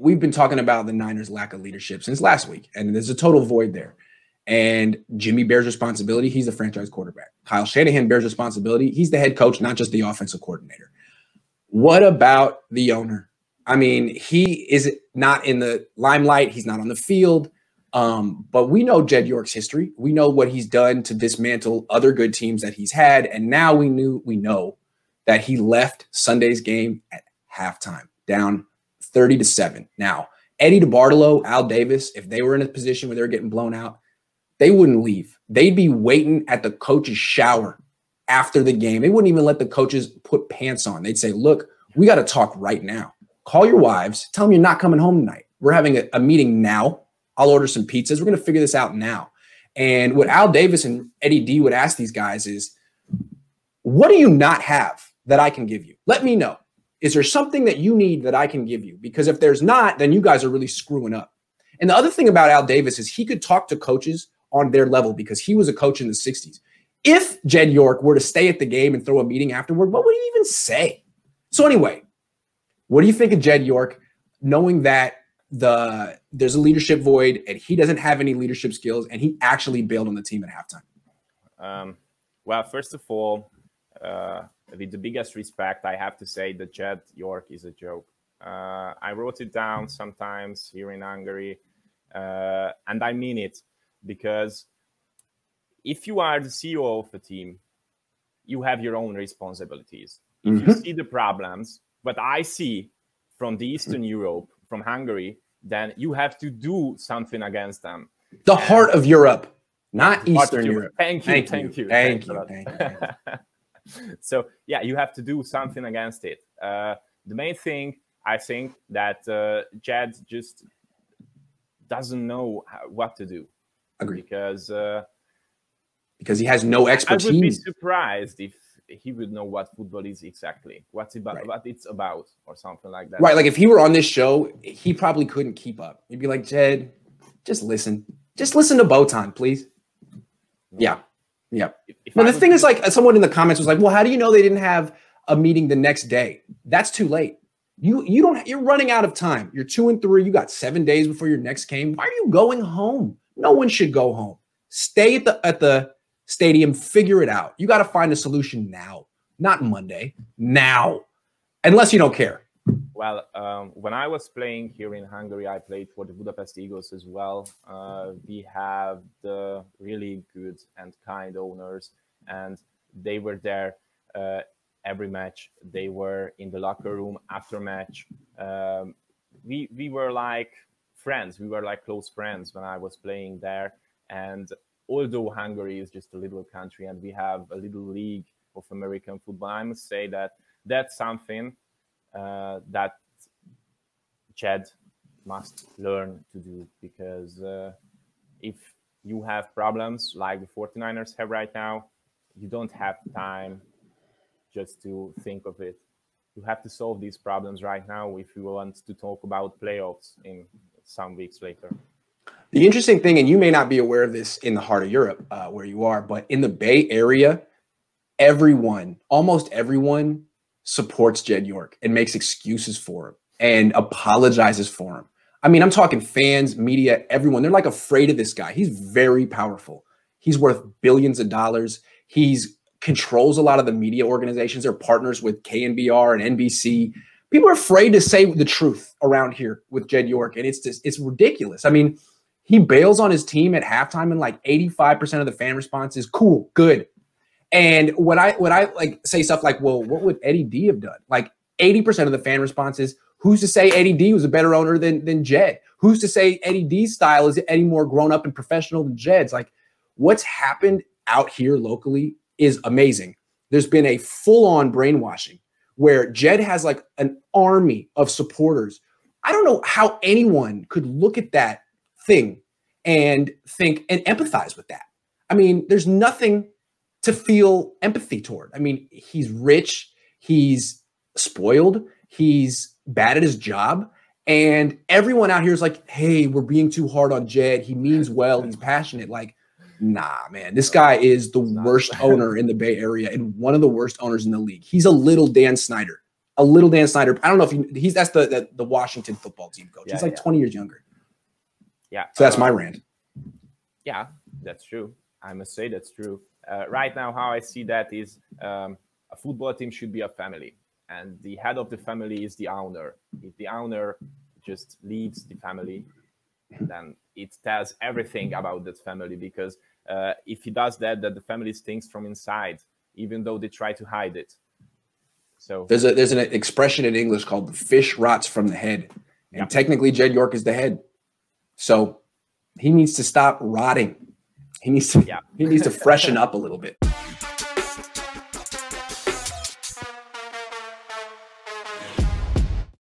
we've been talking about the Niners' lack of leadership since last week, and there's a total void there. And Jimmy bears responsibility. He's the franchise quarterback. Kyle Shanahan bears responsibility. He's the head coach, not just the offensive coordinator. What about the owner? I mean, he is not in the limelight. He's not on the field. But we know Jed York's history. We know what he's done to dismantle other good teams that he's had. And now we know that he left Sunday's game at halftime, down 30-7. Now, Eddie DeBartolo, Al Davis, if they were in a position where they were getting blown out, they wouldn't leave. They'd be waiting at the coach's shower after the game. They wouldn't even let the coaches put pants on. They'd say, look, we got to talk right now. Call your wives. Tell them you're not coming home tonight. We're having a meeting now. I'll order some pizzas. We're going to figure this out now. And what Al Davis and Eddie D would ask these guys is, what do you not have that I can give you? Let me know. Is there something that you need that I can give you? Because if there's not, then you guys are really screwing up. And the other thing about Al Davis is he could talk to coaches on their level because he was a coach in the 60s. If Jed York were to stay at the game and throw a meeting afterward, what would he even say? So anyway, what do you think of Jed York, knowing that there's a leadership void and he doesn't have any leadership skills and he actually bailed on the team at halftime? Well, first of all, with the biggest respect, I have to say that Jed York is a joke. I wrote it down sometimes here in Hungary, and I mean it, because if you are the CEO of a team, you have your own responsibilities. If you see the problems, what I see from the Eastern Europe, from Hungary, then you have to do something against them. The heart of Europe, not Eastern Europe. Thank you. Thank you. So, yeah, you have to do something against it. The main thing, I think, that Jed just doesn't know what to do. Agree. Because he has no expertise. I would be surprised if he would know what football is exactly, what it's about, or something like that. Right, like if he were on this show, he probably couldn't keep up. He'd be like, Jed, just listen. Just listen to Botond, please. Yeah. Now, the thing is, like, someone in the comments was like, well, how do you know they didn't have a meeting the next day? That's too late. You're running out of time. You're 2-3. You got 7 days before your next game. Why are you going home? No one should go home. Stay at the stadium, figure it out. You got to find a solution now, not Monday. Now, unless you don't care. Well, when I was playing here in Hungary, I played for the Budapest Eagles as well. We have the really good and kind owners, and they were there every match. They were in the locker room after match. We were like friends. We were like close friends when I was playing there. And although Hungary is just a little country and we have a little league of American football, I must say that that's something that Jed must learn to do, because if you have problems like the 49ers have right now, you don't have time just to think of it. You have to solve these problems right now if you want to talk about playoffs in some weeks later. The interesting thing, and you may not be aware of this in the heart of Europe where you are, but in the Bay Area, almost everyone supports Jed York and makes excuses for him and apologizes for him. I mean, I'm talking fans, media, everyone. They're like afraid of this guy. He's very powerful. He's worth billions of dollars. He's controls a lot of the media organizations. They're partners with KNBR and NBC. People are afraid to say the truth around here with Jed York, and it's ridiculous. I mean, he bails on his team at halftime, and like 85% of the fan response is cool, good. And when I like say stuff like, well, what would Eddie D have done? Like 80% of the fan response is, who's to say Eddie D was a better owner than Jed? Who's to say Eddie D's style is any more grown up and professional than Jed's? Like, what's happened out here locally is amazing. There's been a full-on brainwashing where Jed has like an army of supporters. I don't know how anyone could look at that thing and think and empathize with that. I mean, there's nothing to feel empathy toward. I mean, he's rich, he's spoiled, he's bad at his job, and everyone out here is like, hey, we're being too hard on Jed. He means well, he's passionate. Like, nah, man, this guy is the worst owner in the Bay Area and one of the worst owners in the league. He's a little Dan Snyder, a little Dan Snyder. I don't know if that's the Washington football team coach. He's like 20 years younger. Yeah. So that's my rant. Yeah, that's true. I must say that's true. Right now, how I see that is a football team should be a family, and the head of the family is the owner. If the owner just leads the family, then it tells everything about that family, because if he does that the family stinks from inside, even though they try to hide it. So there's an expression in English called "the fish rots from the head," and technically Jed York is the head, so he needs to stop rotting. He needs to freshen up a little bit.